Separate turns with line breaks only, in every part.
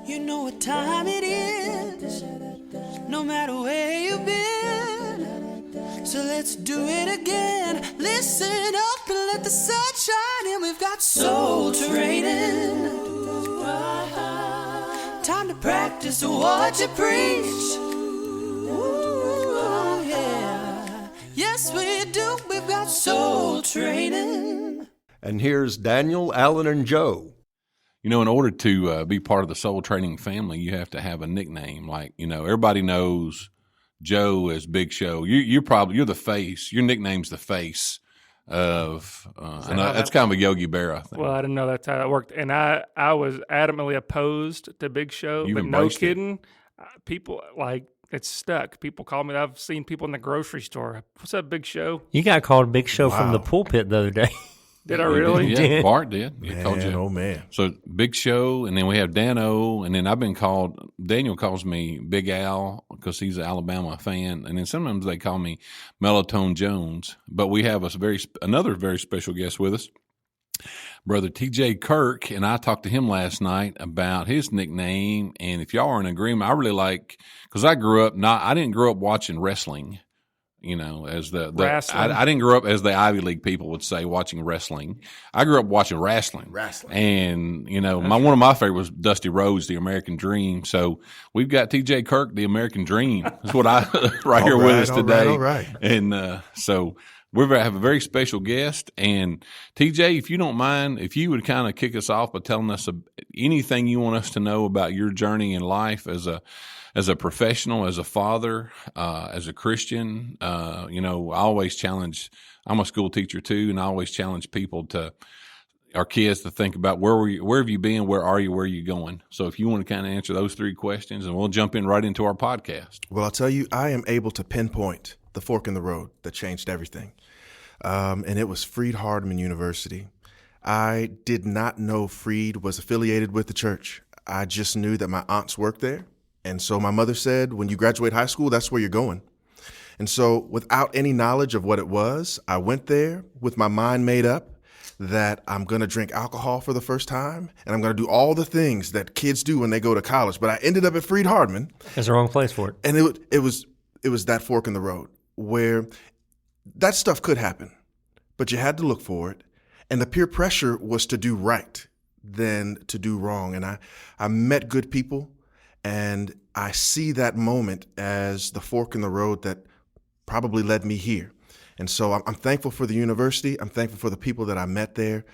You know what time it is, no matter where you've been. So let's do it again. Listen up and let the sun shine in. We've got soul training. Time to practice what you preach. Ooh, yeah. Yes, we do. We've got soul training.
And here's Daniel, Alan, and Joe.
You know, in order to be part of the soul training family, you have to have a nickname. Like, you know, everybody knows Joe as Big Show. You're the face. Your nickname's the face of. And that's kind of a Yogi Bear, I think.
Well, I didn't know that's how it worked, and I was adamantly opposed to Big Show.
You've
but no
embraced it.
kidding, people like it's stuck. People call me. I've seen people in the grocery store. What's up, Big Show?
You got called Big Show from the pulpit the other day.
Did I really?
Yeah, Bart did. He
Man,
called you.
oh man.
So Big Show, and then we have Dano, and then Daniel calls me Big Al because he's an Alabama fan, and then sometimes they call me Melatonin Jones. But we have another very special guest with us, Brother TJ Kirk, and I talked to him last night about his nickname, and if y'all are in agreement, I really like, because I didn't grow up watching wrestling. You know, as I didn't grow up as the Ivy League people would say, watching wrestling. I grew up watching wrestling. And, you know, one of my favorites was Dusty Rhodes, the American Dream. So we've got TJ Kirk, the American Dream. That's what I here with us today.
All right.
And so we have a very special guest. And TJ, if you don't mind, if you would kind of kick us off by telling us anything you want us to know about your journey in life as a professional, as a father, as a Christian. You know, I always challenge, I'm a school teacher too, and I always challenge our kids to think about where have you been, where are you going? So if you want to kind of answer those three questions, and we'll jump in right into our podcast.
Well, I'll tell you, I am able to pinpoint the fork in the road that changed everything. And it was Freed-Hardeman University. I did not know Freed was affiliated with the church. I just knew that my aunts worked there. And so my mother said, when you graduate high school, that's where you're going. And so without any knowledge of what it was, I went there with my mind made up that I'm going to drink alcohol for the first time, and I'm going to do all the things that kids do when they go to college. But I ended up at Freed-Hardeman.
That's the wrong place for it.
And it was that fork in the road where that stuff could happen, but you had to look for it. And the peer pressure was to do right than to do wrong. And I met good people. And I see that moment as the fork in the road that probably led me here. And so I'm thankful for the university. I'm thankful for the people that I met there.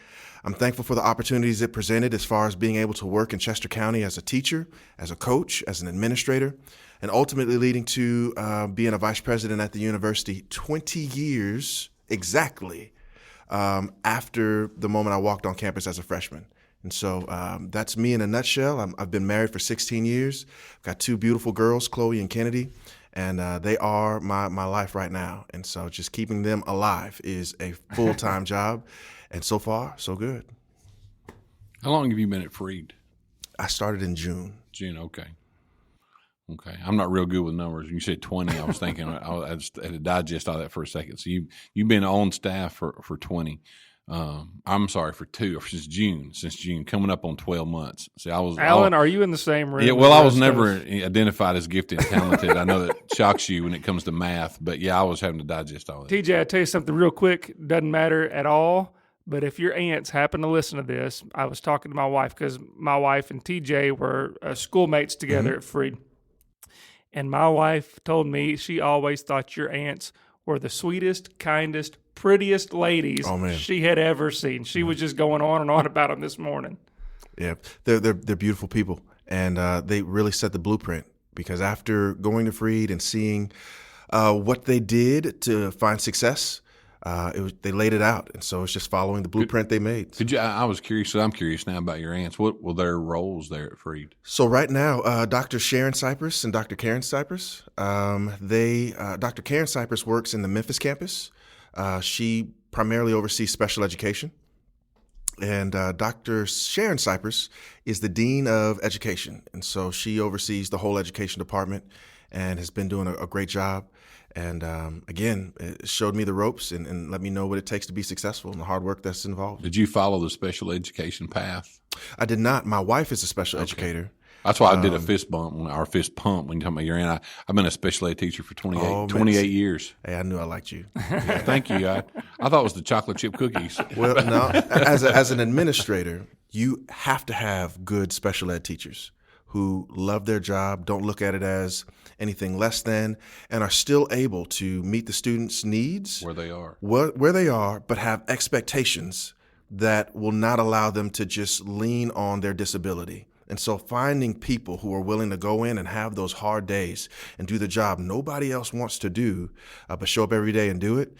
I'm thankful for the opportunities it presented as far as being able to work in Chester County as a teacher, as a coach, as an administrator, and ultimately leading to being a vice president at the university 20 years exactly after the moment I walked on campus as a freshman. And so that's me in a nutshell. I've been married for 16 years. I've got two beautiful girls, Chloe and Kennedy, and they are my life right now. And so just keeping them alive is a full-time job. And so far, so good.
How long have you been at Freed?
I started in June.
Okay. I'm not real good with numbers. You said 20. I was thinking, I just had to digest all that for a second. So you've been on staff for 20. I'm sorry, since June, coming up on 12 months. See,
Alan, are you in the same room?
Yeah, well, I was never identified as gifted and talented. I know that shocks you when it comes to math, but yeah, I was having to digest all that.
TJ, I'll tell you something real quick. Doesn't matter at all, but if your aunts happen to listen to this, I was talking to my wife because my wife and TJ were schoolmates together at Freed. And my wife told me she always thought your aunts were the sweetest, kindest, prettiest ladies she had ever seen. She was just going on and on about them this morning.
Yeah, they're beautiful people, and they really set the blueprint. Because after going to Freed and seeing what they did to find success, they laid it out, and so it's just following the blueprint they made.
I was curious. So I'm curious now about your aunts. What were their roles there at Freed?
So right now, Dr. Sharon Cypress and Dr. Karen Cypress, Dr. Karen Cypress works in the Memphis campus. She primarily oversees special education. And Dr. Sharon Cypress is the Dean of Education. And so she oversees the whole education department and has been doing a great job. And again, it showed me the ropes and let me know what it takes to be successful and the hard work that's involved.
Did you follow the special education path?
I did not. My wife is a special educator.
That's why I did a fist bump or fist pump when you talk about your aunt. I've been a special ed teacher for 28 years.
Hey, I knew I liked you.
Thank you. I thought it was the chocolate chip cookies.
Well, no, as an administrator, you have to have good special ed teachers who love their job, don't look at it as anything less than, and are still able to meet the students' needs
Where they are.
where they are, but have expectations that will not allow them to just lean on their disability. And so finding people who are willing to go in and have those hard days and do the job nobody else wants to do, but show up every day and do it,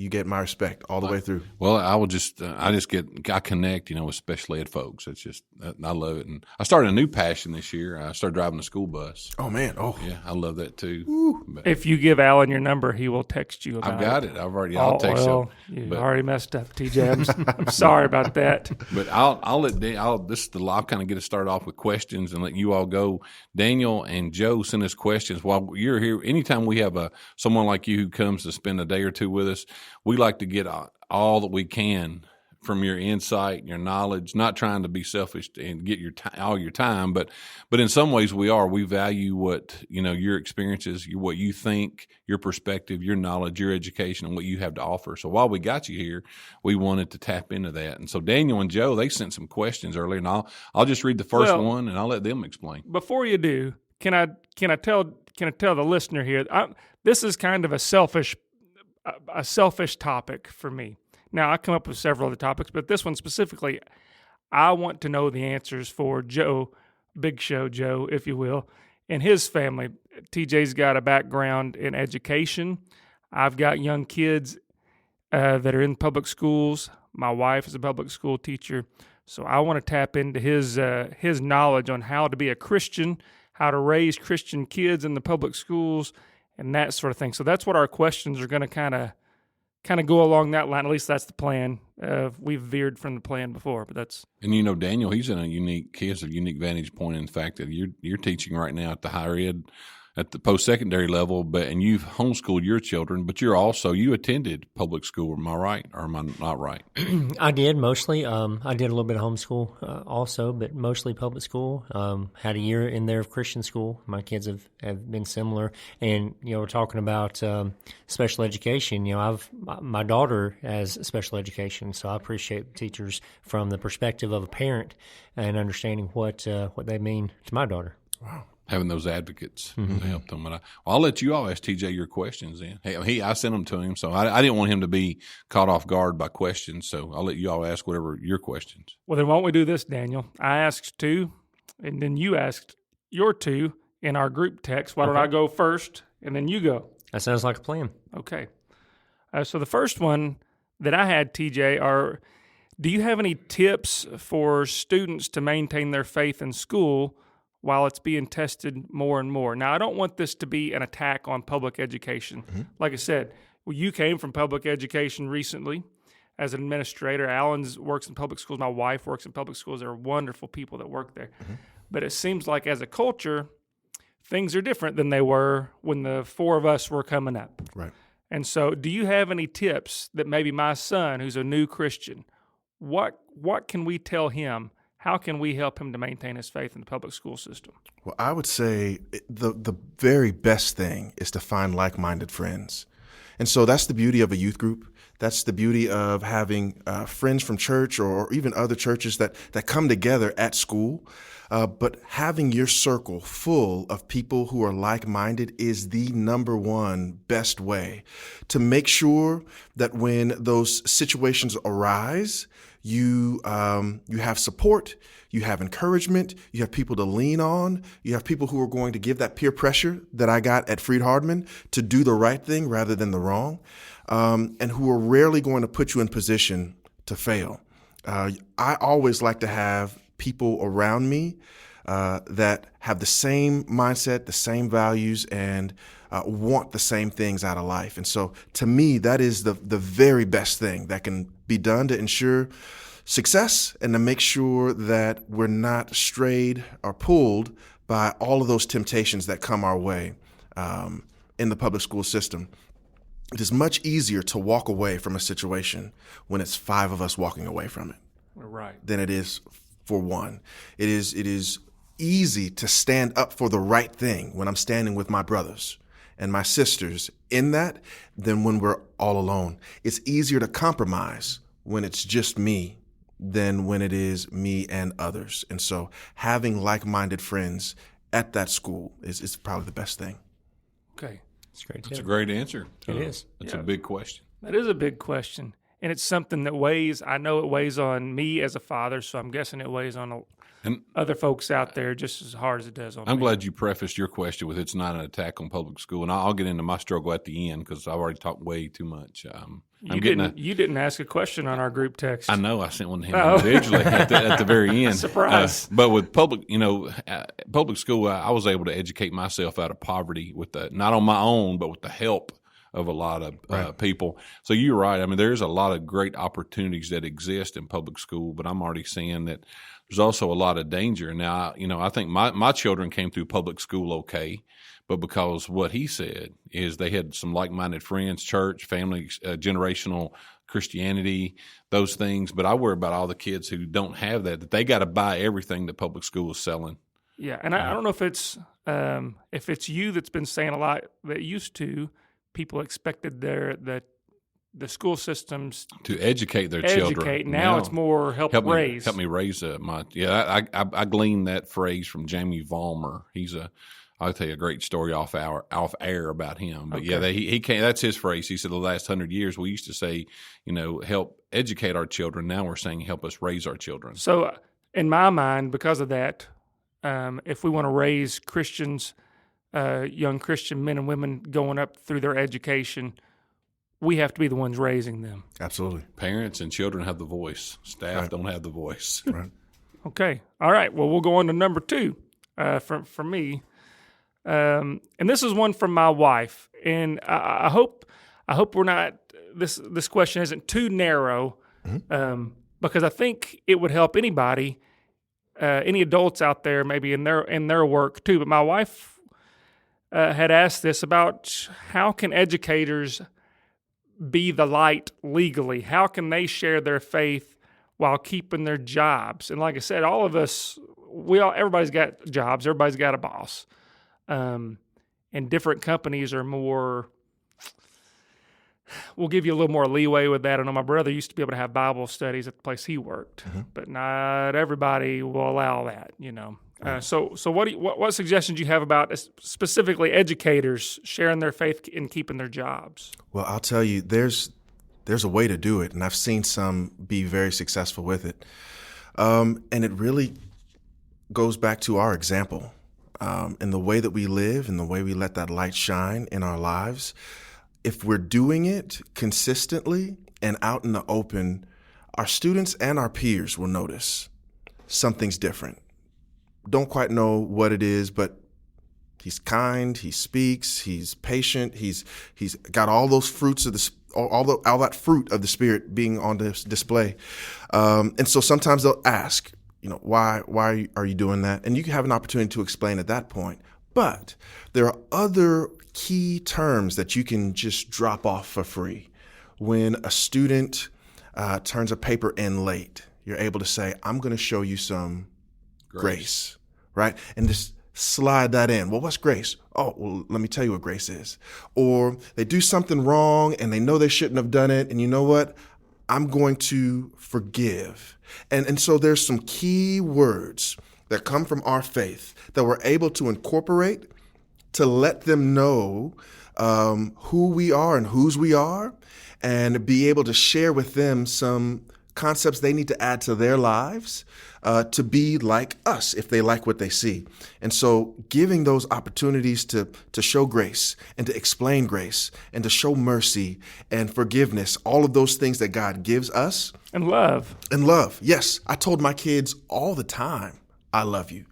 you get my respect all the way through.
Well, I connect, with special ed folks. It's just, I love it. And I started a new passion this year. I started driving a school bus.
Oh, man. Oh,
Yeah, I love that too. But
If you give Alan your number, he will text you about
I've got it. I'll text you.
You already messed up, TJ. I'm sorry about that.
But I'll let I'll kind of get us started off with questions and let you all go. Daniel and Joe send us questions while you're here. Anytime we have someone like you who comes to spend a day or two with us, we like to get all that we can from your insight, your knowledge. Not trying to be selfish and get all your time, but in some ways we value what your experiences, what you think, your perspective, your knowledge, your education, and what you have to offer. So while we got you here, we wanted to tap into that. And so Daniel and Joe, they sent some questions earlier, and I'll just read the first one and I'll let them explain.
Before you do, can I tell the listener here? This is kind of a selfish topic for me. Now, I come up with several other topics, but this one specifically, I want to know the answers for Joe, Big Show Joe, if you will, and his family. TJ's got a background in education. I've got young kids that are in public schools. My wife is a public school teacher. So I want to tap into his knowledge on how to be a Christian, how to raise Christian kids in the public schools, and that sort of thing. So that's what our questions are going to kind of go along that line. At least that's the plan. We've veered from the plan before, but that's.
And Daniel, he has a unique vantage point in the fact that you're teaching right now at the higher ed, at the post-secondary level, and you've homeschooled your children, but you attended public school. Am I right, or am I not right?
I did mostly. I did a little bit of homeschool also, but mostly public school. Had a year in there of Christian school. My kids have been similar. And, we're talking about special education. My daughter has special education, so I appreciate teachers from the perspective of a parent and understanding what they mean to my daughter.
wow.
Having those advocates to help them. But I'll let you all ask TJ your questions then. Hey, I sent them to him, so I didn't want him to be caught off guard by questions, so I'll let you all ask whatever your questions.
Well, then why don't we do this, Daniel? I asked 2, and then you asked your 2 in our group text. Why don't I go first, and then you go?
That sounds like a plan.
Okay. So the first one that I had, TJ, do you have any tips for students to maintain their faith in school while it's being tested more and more? Now, I don't want this to be an attack on public education. Mm-hmm. Like I said, you came from public education recently as an administrator. Alan works in public schools. My wife works in public schools. There are wonderful people that work there. Mm-hmm. But it seems like as a culture, things are different than they were when the 4 of us were coming up.
Right.
And so do you have any tips that maybe my son, who's a new Christian, what can we tell him? How can we help him to maintain his faith in the public school system?
Well, I would say the very best thing is to find like-minded friends. And so that's the beauty of a youth group. That's the beauty of having friends from church or even other churches that come together at school. But having your circle full of people who are like-minded is the number one best way to make sure that when those situations arise, you have support, you have encouragement, you have people to lean on, you have people who are going to give that peer pressure that I got at Freed-Hardeman to do the right thing rather than the wrong, and who are rarely going to put you in position to fail. I always like to have people around me that have the same mindset, the same values, and want the same things out of life. And so to me, that is the very best thing that can be done to ensure success and to make sure that we're not strayed or pulled by all of those temptations that come our way in the public school system. It is much easier to walk away from a situation when it's 5 of us walking away from it.
Right.
Than it is for one. It is easy to stand up for the right thing when I'm standing with my brothers and my sisters in that than when we're all alone. It's easier to compromise when it's just me than when it is me and others. And so having like-minded friends at that school is probably the best thing.
Okay.
That's great.
That's a great answer.
It is.
That's a big question.
That is a big question. And it's something that weighs, I know it weighs on me as a father, so I'm guessing it weighs on
And
other folks out there just as hard as it does on me.
I'm glad you prefaced your question with it's not an attack on public school. And I'll get into my struggle at the end because I've already talked way too much.
You didn't ask a question on our group text.
I know I sent one to him individually at the very end.
Surprise.
But with public school, I was able to educate myself out of poverty with not on my own, but with the help of a lot of people. So you're right. I mean, there's a lot of great opportunities that exist in public school, but I'm already seeing that there's also a lot of danger. Now, I think my children came through public school okay, but because what he said is they had some like-minded friends, church, family, generational Christianity, those things. But I worry about all the kids who don't have that they got to buy everything that public school is selling.
Yeah, and I don't know if it's you that's been saying a lot that used to people expected the school systems
to educate their children.
Now it's more help raise.
Help me raise I gleaned that phrase from Jamie Vollmer. I'll tell you a great story off air about him. But he can't. That's his phrase. He said the last 100 years we used to say, help educate our children. Now we're saying help us raise our children.
So in my mind, because of that, if we want to raise Christians, young Christian men and women going up through their education, we have to be the ones raising them.
Absolutely.
Parents and children have the voice. Staff don't have the voice.
Right.
Okay. All right. Well, we'll go on to number 2 for me. And this is one from my wife. And I hope we're not this question isn't too narrow, because I think it would help anybody, any adults out there, maybe in their work too. But my wife had asked this about how can educators be the light legally? How can they share their faith while keeping their jobs? And like I said, all of us, everybody's got jobs, everybody's got a boss. And different companies are more, we'll give you a little more leeway with that. I know my brother used to be able to have Bible studies at the place he worked, but not everybody will allow that, So what suggestions do you have about specifically educators sharing their faith and keeping their jobs?
Well, I'll tell you, there's a way to do it, and I've seen some be very successful with it. And it really goes back to our example. In the way that we live and the way we let that light shine in our lives, if we're doing it consistently and out in the open, our students and our peers will notice something's different. Don't quite know what it is, but he's kind, he speaks, he's patient, he's got all those fruits of all that fruit of the Spirit being on display. And so sometimes they'll ask, why are you doing that? And you can have an opportunity to explain at that point. But there are other key terms that you can just drop off for free. When a student turns a paper in late, you're able to say, I'm going to show you some grace, right? And just slide that in. Well, what's grace? Oh, well, let me tell you what grace is. Or they do something wrong and they know they shouldn't have done it. And you know what? I'm going to forgive. And so there's some key words that come from our faith that we're able to incorporate to let them know who we are and whose we are, and be able to share with them some concepts they need to add to their lives to be like us if they like what they see. And so giving those opportunities to show grace and to explain grace and to show mercy and forgiveness, all of those things that God gives us.
And love.
And love. Yes. I told my kids all the time, I love you.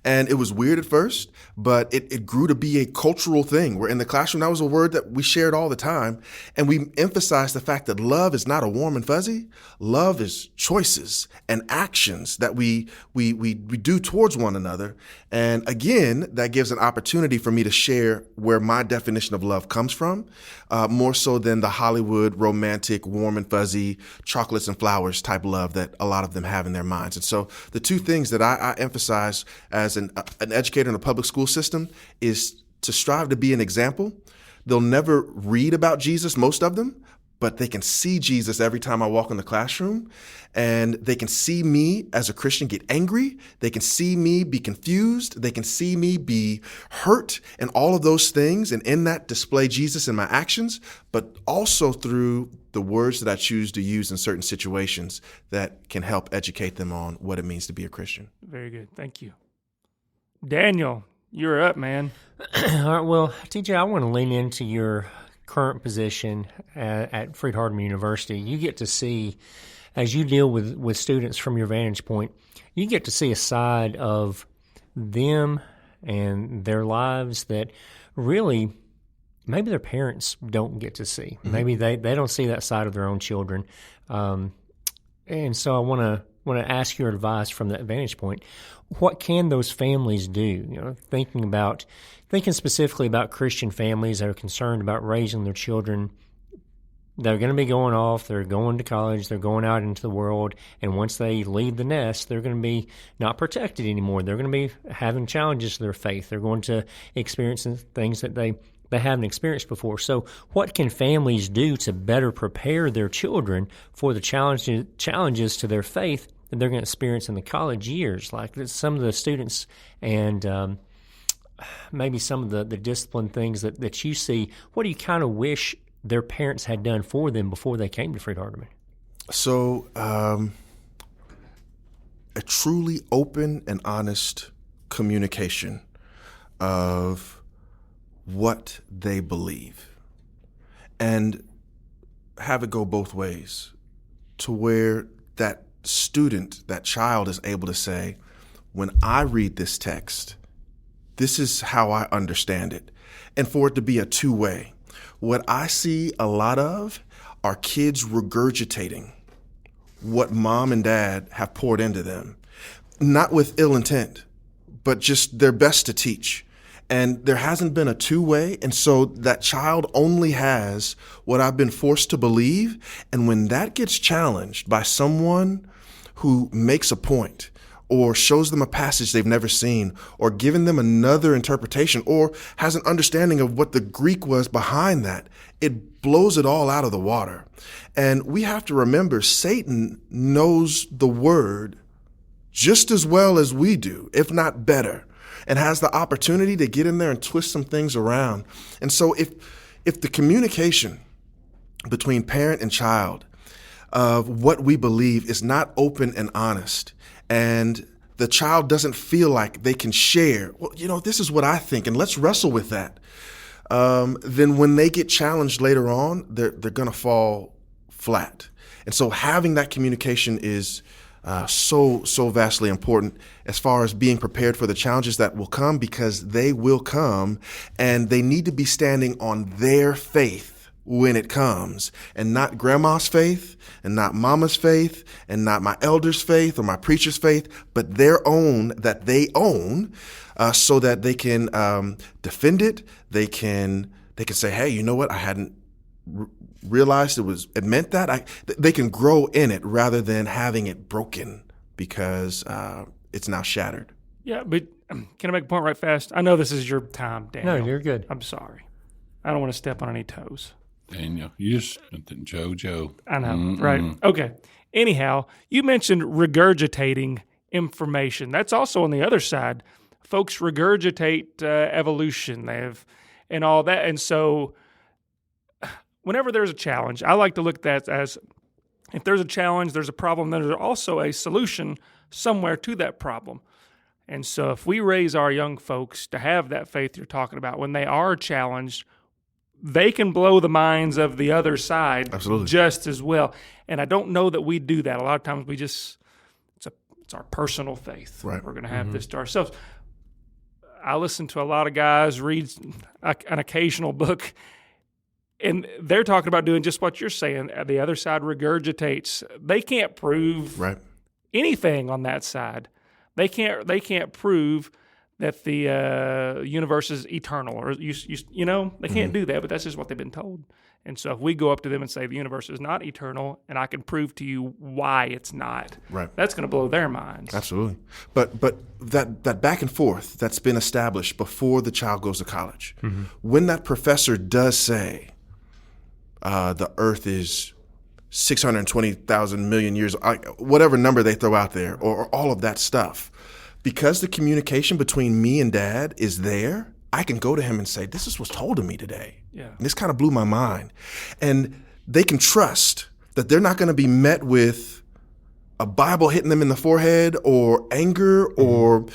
And it was weird at first, but it grew to be a cultural thing where in the classroom, that was a word that we shared all the time. And we emphasized the fact that love is not a warm and fuzzy. Love is choices and actions that we do towards one another. And again, that gives an opportunity for me to share where my definition of love comes from, more so than the Hollywood romantic, warm and fuzzy, chocolates and flowers type love that a lot of them have in their minds. And so the two things that I emphasize as an educator in a public school system is to strive to be an example. They'll never read about Jesus, most of them, but they can see Jesus every time I walk in the classroom, and they can see me as a Christian get angry. They can see me be confused. They can see me be hurt and all of those things, and in that display Jesus in my actions, but also through the words that I choose to use in certain situations that can help educate them on what it means to be a Christian.
Very good. Thank you. Daniel, you're up, man.
All right, well, TJ, I want to lean into your current position at Freed-Hardeman University. You get to see, as you deal with students from your vantage point, you get to see a side of them and their lives that really maybe their parents don't get to see. Mm-hmm. Maybe they don't see that side of their own children. And so I want to ask your advice from that vantage point. What can those families do? You know, thinking specifically about Christian families that are concerned about raising their children. They're going to be going off, they're going to college, they're going out into the world, and once they leave the nest, they're going to be not protected anymore. They're going to be having challenges to their faith. They're going to experience things that they haven't experienced before. So what can families do to better prepare their children for the challenges to their faith that they're going to experience in the college years? Like some of the students and maybe some of the discipline things that you see, what do you kind of wish their parents had done for them before they came to Freed-Hardeman?
So a truly open and honest communication of what they believe, and have it go both ways to where that student, that child is able to say, when I read this text, this is how I understand it. And for it to be a two-way. What I see a lot of are kids regurgitating what mom and dad have poured into them, not with ill intent, but just their best to teach. And there hasn't been a two-way, and so that child only has what I've been forced to believe. And when that gets challenged by someone who makes a point or shows them a passage they've never seen or given them another interpretation or has an understanding of what the Greek was behind that, it blows it all out of the water. And we have to remember Satan knows the word just as well as we do, if not better, and has the opportunity to get in there and twist some things around. And so if the communication between parent and child of what we believe is not open and honest, and the child doesn't feel like they can share, well, you know, this is what I think, and let's wrestle with that, then when they get challenged later on, they're going to fall flat. And so having that communication is so vastly important as far as being prepared for the challenges that will come, because they will come, and they need to be standing on their faith when it comes, and not grandma's faith, and not mama's faith, and not my elder's faith or my preacher's faith, but their own that they own, so that they can defend it. They can say, hey, you know what? I hadn't realized it meant that. They can grow in it rather than having it broken because it's now shattered.
Yeah, but can I make a point right fast? I know this is your time, Daniel.
No, you're good.
I'm sorry. I don't want to step on any toes.
Daniel, you just Joe.
I know, right? Okay. Anyhow, you mentioned regurgitating information. That's also on the other side. Folks regurgitate evolution, and all that. And so whenever there's a challenge, I like to look at that as if there's a challenge, there's a problem, then there's also a solution somewhere to that problem. And so if we raise our young folks to have that faith you're talking about, when they are challenged, they can blow the minds of the other side.
Absolutely.
Just as well. And I don't know that we do that. A lot of times it's It's our personal faith.
Right.
We're going to have this to ourselves. I listen to a lot of guys read an occasional book, and they're talking about doing just what you're saying. The other side regurgitates. They can't prove anything on that side. They can't prove that the universe is eternal, or they can't do that. But that's just what they've been told. And so if we go up to them and say the universe is not eternal, and I can prove to you why it's not, that's going to blow their minds.
Absolutely. But that back and forth that's been established before the child goes to college, when that professor does say the earth is 620,000 million years, whatever number they throw out there, or all of that stuff, because the communication between me and Dad is there, I can go to him and say, this is what's told to me today.
Yeah.
And this kind of blew my mind. And they can trust that they're not going to be met with a Bible hitting them in the forehead or anger or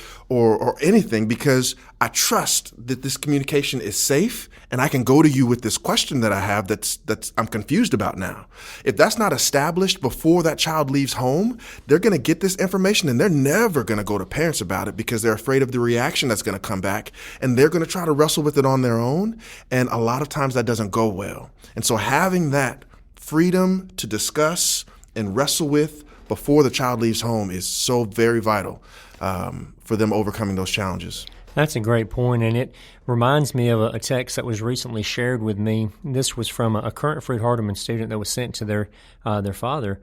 anything, because I trust that this communication is safe, and I can go to you with this question that I have that's I'm confused about now. If that's not established before that child leaves home, they're going to get this information and they're never going to go to parents about it because they're afraid of the reaction that's going to come back, and they're going to try to wrestle with it on their own. And a lot of times that doesn't go well. And so having that freedom to discuss and wrestle with before the child leaves home is so very vital for them overcoming those challenges.
That's a great point, and it reminds me of a text that was recently shared with me. This was from a current Freed-Hardeman student that was sent to their father,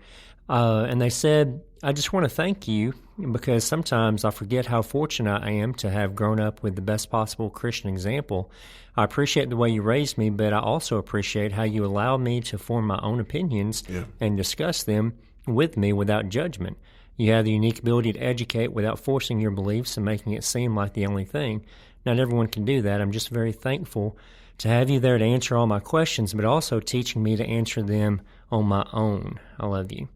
and they said, I just want to thank you because sometimes I forget how fortunate I am to have grown up with the best possible Christian example. I appreciate the way you raised me, but I also appreciate how you allow me to form my own opinions and discuss them with me without judgment. You have the unique ability to educate without forcing your beliefs and making it seem like the only thing. Not everyone can do that. I'm just very thankful to have you there to answer all my questions, but also teaching me to answer them on my own. I love you.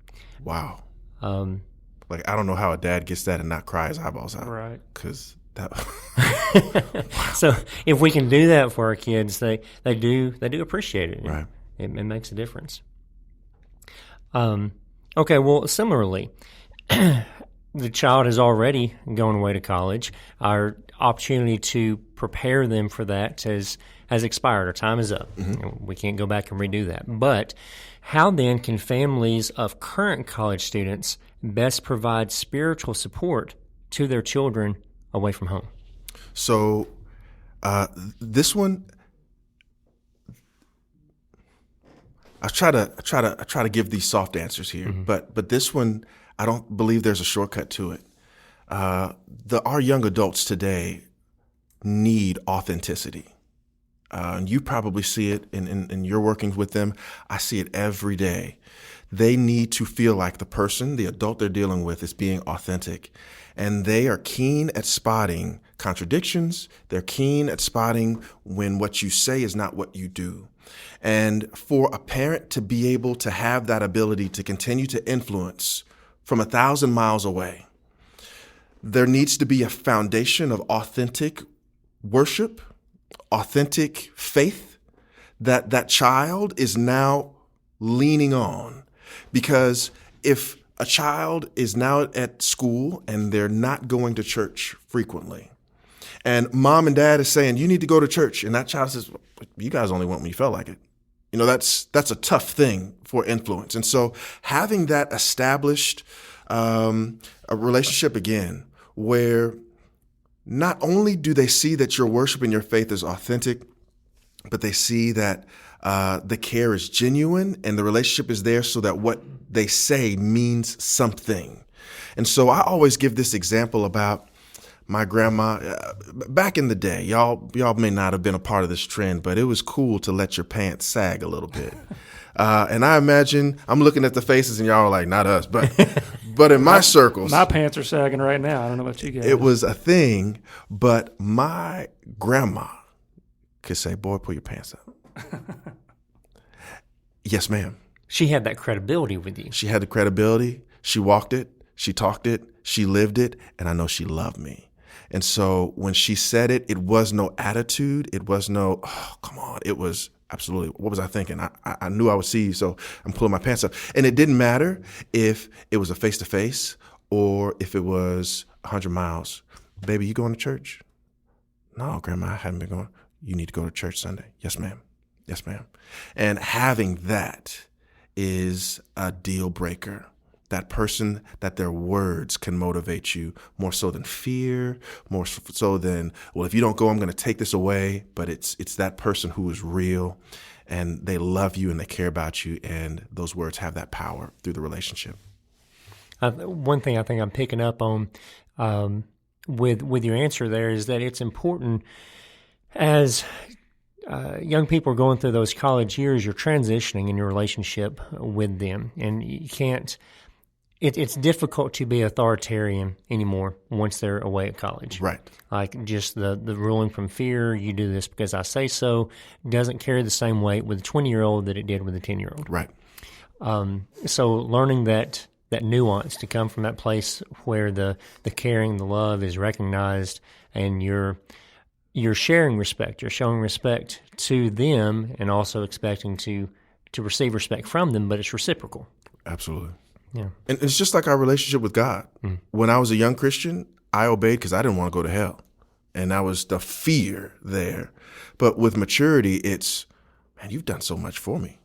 Wow. Like, I don't know how a dad gets that and not cry his eyeballs out.
Right.
Because that.
So if we can do that for our kids, they do appreciate it.
Right.
It makes a difference. Okay, well, similarly, the child has already gone away to college. Our opportunity to prepare them for that has expired. Our time is up. We can't go back and redo that. But how then can families of current college students best provide spiritual support to their children away from home?
So this one, I try to give these soft answers here, but this one, I don't believe there's a shortcut to it. Our young adults today need authenticity. And you probably see it in your workings with them. I see it every day. They need to feel like the adult they're dealing with, is being authentic. And they are keen at spotting contradictions. They're keen at spotting when what you say is not what you do. And for a parent to be able to have that ability to continue to influence from 1,000 miles away, there needs to be a foundation of authentic worship, authentic faith that child is now leaning on. Because if a child is now at school and they're not going to church frequently, and mom and dad is saying, you need to go to church, and that child says, you guys only went when you felt like it. That's a tough thing for influence. And so having that established a relationship again, where not only do they see that your worship and your faith is authentic, but they see that the care is genuine and the relationship is there so that what they say means something. And so I always give this example about my grandma. Back in the day, y'all may not have been a part of this trend, but it was cool to let your pants sag a little bit. And I imagine, I'm looking at the faces and y'all are like, not us, but in my circles.
My pants are sagging right now. I don't know about you guys.
It was a thing, but my grandma could say, boy, pull your pants up. Yes, ma'am.
She had that credibility with you.
She had the credibility. She walked it. She talked it. She lived it. And I know she loved me. And so when she said it, it was no attitude. It was no, oh, come on. It was absolutely, what was I thinking? I knew I would see you, so I'm pulling my pants up. And it didn't matter if it was a face-to-face Or if it was 100 miles, baby, you going to church? No, Grandma, I haven't been going. You need to go to church Sunday. Yes, ma'am. Yes, ma'am. And having that is a deal breaker. That person, that their words can motivate you more so than fear, more so than, well, if you don't go, I'm going to take this away. But it's that person who is real, and they love you and they care about you, and those words have that power through the relationship.
One thing I think I'm picking up on with your answer there is that it's important as young people are going through those college years, you're transitioning in your relationship with them, and you can't. It's difficult to be authoritarian anymore once they're away at college.
Right.
Like just the ruling from fear, you do this because I say so, doesn't carry the same weight with a 20-year-old that it did with a 10-year-old.
Right.
So learning that nuance to come from that place where the caring, the love is recognized, and you're sharing respect, you're showing respect to them, and also expecting to receive respect from them, but it's reciprocal.
Absolutely.
Yeah.
And it's just like our relationship with God. When I was a young Christian, I obeyed because I didn't want to go to hell. And that was the fear there. But with maturity, it's, man, you've done so much for me.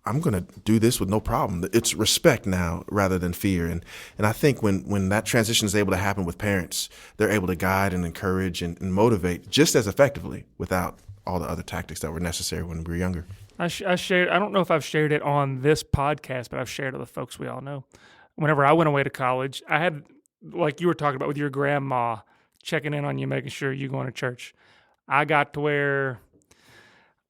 I'm going to do this with no problem. It's respect now rather than fear. And I think when that transition is able to happen with parents, they're able to guide and encourage and motivate just as effectively without all the other tactics that were necessary when we were younger.
I shared. I don't know if I've shared it on this podcast, but I've shared it with folks we all know. Whenever I went away to college, I had, like you were talking about with your grandma, checking in on you, making sure you're going to church. I got to where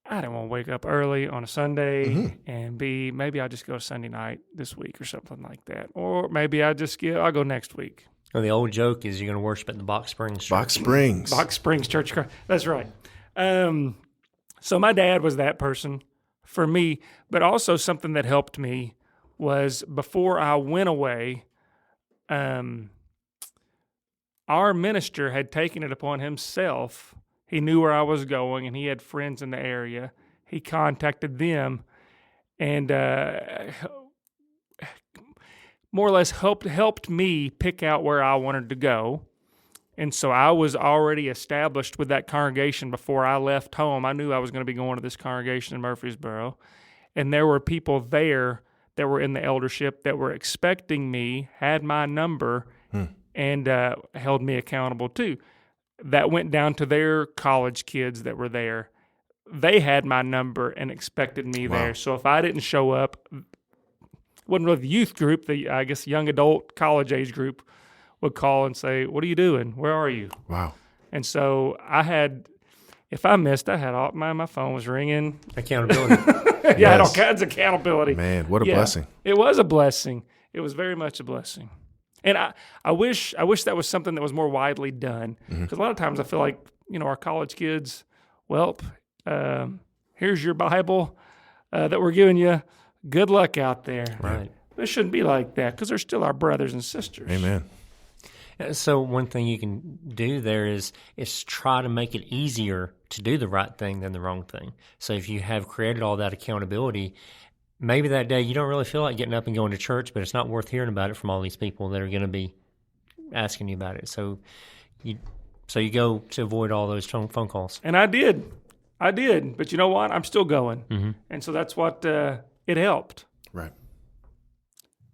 I didn't want to wake up early on a Sunday and maybe I'll just go Sunday night this week or something like that. Or maybe I'll go next week.
Well, the old joke is you're going to worship at the Box Springs Church.
Box Springs
Church. That's right. So my dad was that person for me, but also something that helped me was before I went away, our minister had taken it upon himself. He knew where I was going, and he had friends in the area. He contacted them and more or less helped me pick out where I wanted to go. And so I was already established with that congregation before I left home. I knew I was going to be going to this congregation in Murfreesboro. And there were people there that were in the eldership that were expecting me, had my number, and held me accountable too. That went down to their college kids that were there. They had my number and expected me there. So if I didn't show up, it wasn't really the youth group, I guess young adult, college age group would call and say, "What are you doing? Where are you?"
Wow.
And so if I missed, I had my phone was ringing.
Accountability.
I had all kinds of accountability.
Man, what a blessing.
It was a blessing. It was very much a blessing. And I wish that was something that was more widely done. Because a lot of times I feel like, our college kids, here's your Bible that we're giving you. Good luck out there.
Right.
It shouldn't be like that because they're still our brothers and sisters.
Amen.
So one thing you can do there is try to make it easier to do the right thing than the wrong thing. So if you have created all that accountability, maybe that day you don't really feel like getting up and going to church, but it's not worth hearing about it from all these people that are going to be asking you about it. So you go to avoid all those phone calls.
And I did. But you know what? I'm still going. And so that's what it helped.
Right.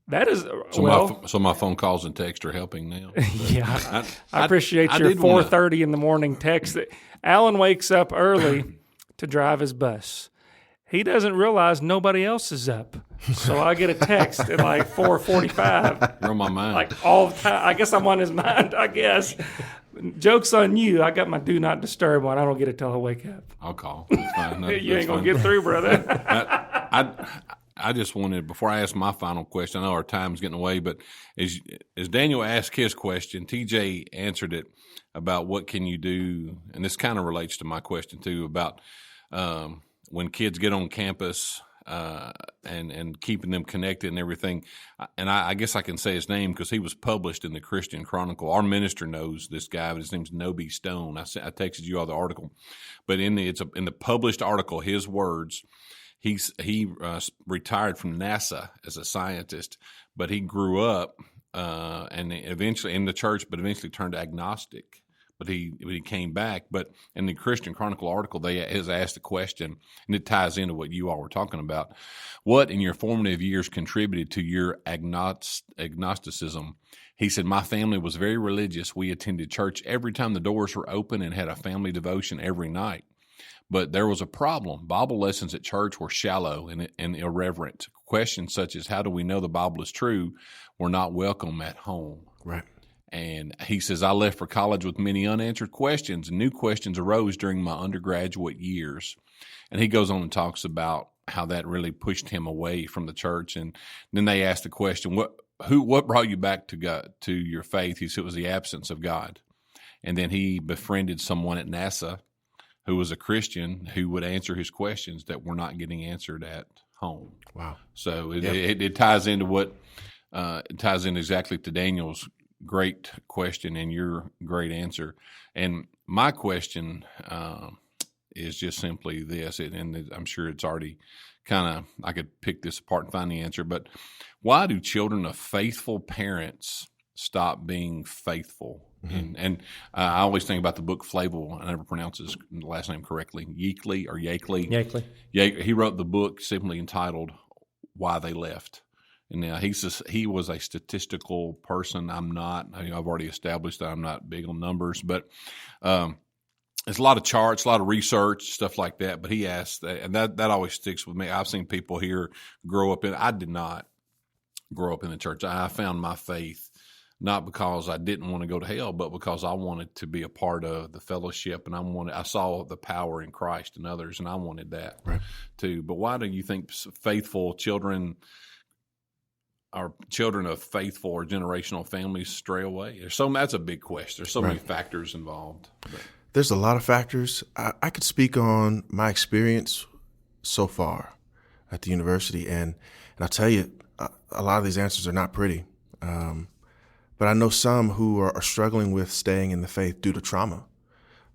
That is
so my phone calls and texts are helping now.
Yeah, I appreciate your 4:30 in the morning text. That Alan wakes up early to drive his bus. He doesn't realize nobody else is up, so I get a text at like 4:45.
You're on my mind,
like all the time. I guess I'm on his mind. I guess. Joke's on you. I got my do not disturb one. I don't get it till I wake up.
I'll call. It's fine.
You ain't gonna get through, brother.
I just wanted, before I ask my final question, I know our time's getting away, but as Daniel asked his question, TJ answered it about what can you do, and this kind of relates to my question too, about when kids get on campus and keeping them connected and everything. And I guess I can say his name because he was published in the Christian Chronicle. Our minister knows this guy, but his name's Noby Stone. I texted you all the article, but in the published article, his words. He retired from NASA as a scientist, but he grew up and eventually in the church, but eventually turned agnostic. But he came back. But in the Christian Chronicle article, they has asked a question, and it ties into what you all were talking about. What in your formative years contributed to your agnosticism? He said, my family was very religious. We attended church every time the doors were open and had a family devotion every night. But there was a problem. Bible lessons at church were shallow and irreverent. Questions such as, how do we know the Bible is true, were not welcome at home.
Right.
And he says, I left for college with many unanswered questions, and new questions arose during my undergraduate years. And he goes on and talks about how that really pushed him away from the church. And then they asked the question, what brought you back to God, to your faith? He said it was the absence of God. And then he befriended someone at NASA who was a Christian who would answer his questions that were not getting answered at home.
Wow.
So it ties into it ties in exactly to Daniel's great question and your great answer. And my question is just simply this, and I'm sure it's already kind of, I could pick this apart and find the answer, but why do children of faithful parents stop being faithful? Mm-hmm. And I always think about the book Flavel. I never pronounce his last name correctly. Yakely. He wrote the book simply entitled "Why They Left." And now he was a statistical person. I'm not. I've already established that I'm not big on numbers, but there's a lot of charts, a lot of research, stuff like that. But he asked that, and that always sticks with me. I've seen people here grow up I did not grow up in the church. I found my faith not because I didn't want to go to hell, but because I wanted to be a part of the fellowship, and I saw the power in Christ and others, and I wanted that too. But why do you think faithful children, our children of faithful or generational families, stray away? That's a big question. There's so many factors involved.
There's a lot of factors. I could speak on my experience so far at the university, and I'll tell you, a lot of these answers are not pretty. But I know some who are struggling with staying in the faith due to trauma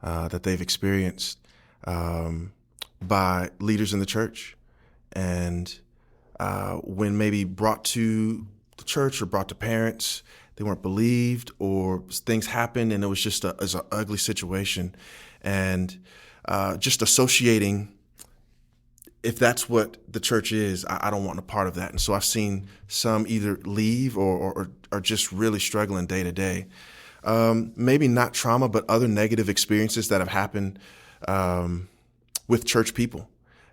that they've experienced by leaders in the church. And when maybe brought to the church or brought to parents, they weren't believed, or things happened and it was just an ugly situation. And just associating, if that's what the church is, I don't want a part of that. And so I've seen some either leave or are just really struggling day to day. Maybe not trauma, but other negative experiences that have happened with church people.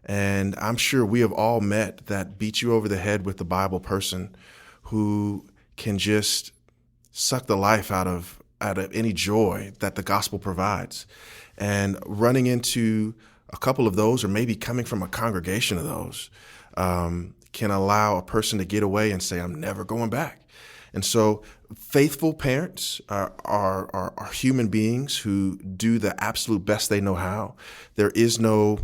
And I'm sure we have all met that beat you over the head with the Bible person who can just suck the life out of any joy that the gospel provides. And running into a couple of those, or maybe coming from a congregation of those, can allow a person to get away and say, I'm never going back. And so faithful parents are human beings who do the absolute best they know how. There is no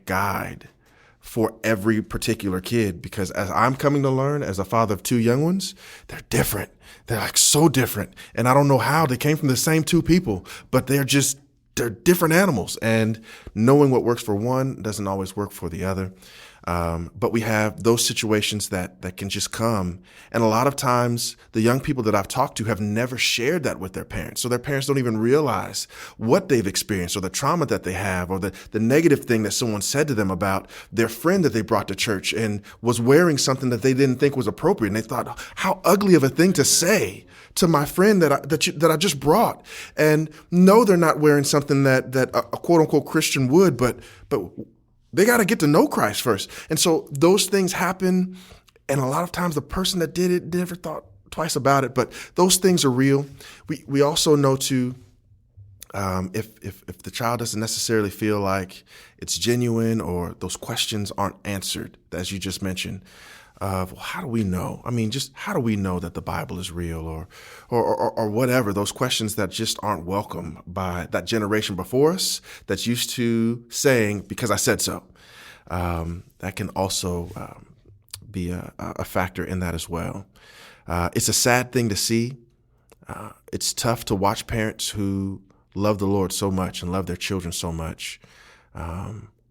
guide for every particular kid, because as I'm coming to learn as a father of two young ones, they're different. They're like so different. And I don't know how they came from the same two people, but they're different animals, and knowing what works for one doesn't always work for the other. But we have those situations that can just come. And a lot of times the young people that I've talked to have never shared that with their parents. So their parents don't even realize what they've experienced, or the trauma that they have, or the negative thing that someone said to them about their friend that they brought to church and was wearing something that they didn't think was appropriate. And they thought, how ugly of a thing to say to my friend that I just brought. And no, they're not wearing something that a quote unquote Christian would, but they got to get to know Christ first. And so those things happen. And a lot of times the person that did it never thought twice about it, but those things are real. We also know too, if the child doesn't necessarily feel like it's genuine, or those questions aren't answered, as you just mentioned, well, how do we know? I mean, just how do we know that the Bible is real, or whatever? Those questions that just aren't welcome by that generation before us that's used to saying, because I said so. That can also be a factor in that as well. It's a sad thing to see. It's tough to watch parents who love the Lord so much and love their children so much,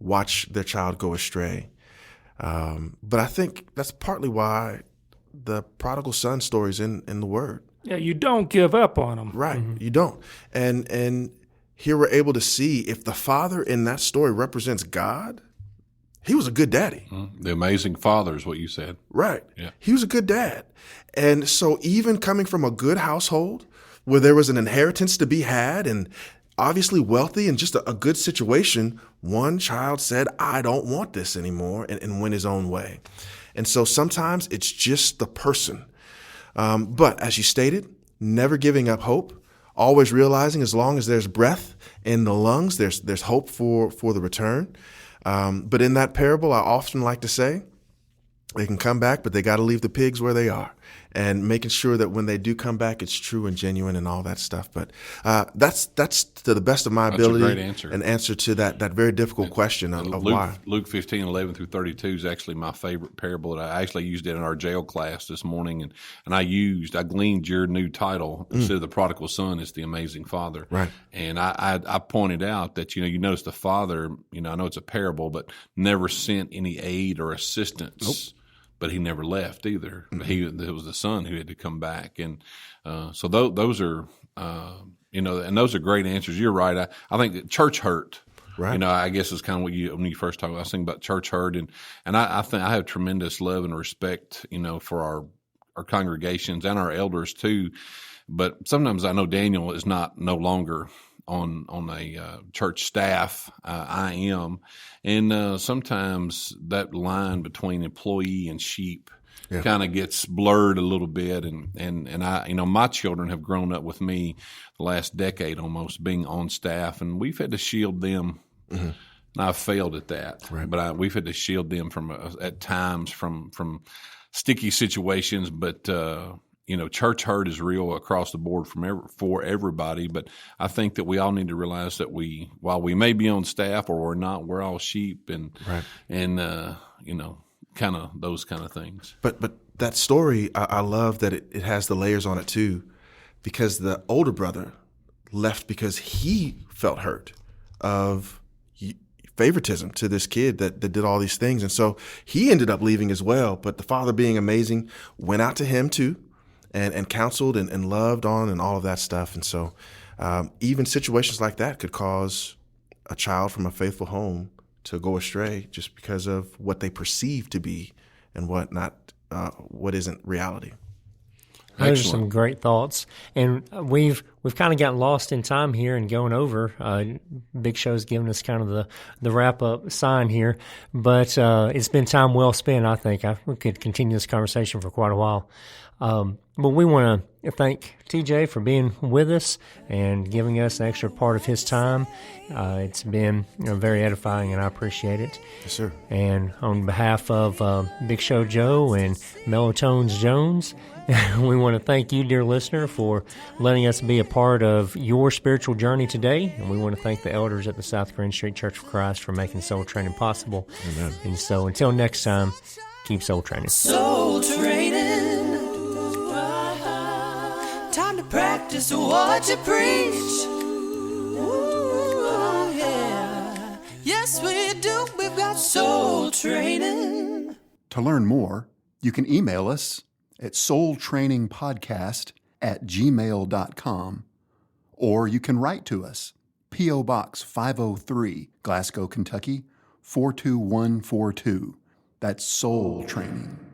watch their child go astray. But I think that's partly why the prodigal son stories in the Word.
Yeah, you don't give up on them.
Right, you don't. And here we're able to see if the father in that story represents God, he was a good daddy.
The amazing father is what you said.
Right.
Yeah.
He was a good dad. And so even coming from a good household where there was an inheritance to be had and obviously wealthy and just a good situation, one child said, I don't want this anymore, and went his own way. And so sometimes it's just the person. But as you stated, never giving up hope, always realizing as long as there's breath in the lungs, there's hope for the return. But in that parable, I often like to say, they can come back, but they got to leave the pigs where they are, and making sure that when they do come back, it's true and genuine and all that stuff. But that's to the best of my ability,
a great answer.
An answer to that very difficult question of why.
Luke 15:11 through 32 is actually my favorite parable. That I actually used it in our jail class this morning, and I gleaned your new title instead of the prodigal son is the amazing father.
Right.
And I pointed out that you notice the father, I know it's a parable, but never sent any aid or assistance.
Nope.
But he never left either. It was the son who had to come back, and so those are and those are great answers. You're right. I think that church hurt.
Right.
I guess is kind of what when you first talked about. I was thinking about church hurt, and I think I have tremendous love and respect, for our congregations and our elders too. But sometimes I know Daniel is no longer on a church staff. I am, and sometimes that line between employee and sheep kind of gets blurred a little bit. And I, my children have grown up with me the last decade almost being on staff, and we've had to shield them. Mm-hmm. And I've failed at that, right. But we've had to shield them at times from sticky situations, but. Church hurt is real across the board for everybody, but I think that we all need to realize that while we may be on staff or we're not, we're all sheep and kind of those kind of things.
But that story, I love that it has the layers on it too, because the older brother left because he felt hurt of favoritism to this kid that did all these things, and so he ended up leaving as well. But the father, being amazing, went out to him too. And counseled and loved on and all of that stuff. And so even situations like that could cause a child from a faithful home to go astray just because of what they perceive to be and what isn't reality.
Those are some great thoughts. And we've kind of gotten lost in time here and going over. Big Show's giving us kind of the wrap-up sign here. But it's been time well spent, I think. We could continue this conversation for quite a while. But we want to thank TJ for being with us and giving us an extra part of his time. It's been very edifying, and I appreciate it.
Yes, sir.
And on behalf of Big Show Joe and Mellotones Jones, we want to thank you, dear listener, for letting us be a part of your spiritual journey today. And we want to thank the elders at the South Green Street Church of Christ for making soul training possible.
Amen.
And so until next time, keep soul training.
Soul training. Time to practice what you preach. Ooh, yeah. Yes, we do. We've got soul training.
To learn more, you can email us at soultrainingpodcast@gmail.com, or you can write to us, P.O. Box 503, Glasgow, Kentucky, 42142. That's Soul Training.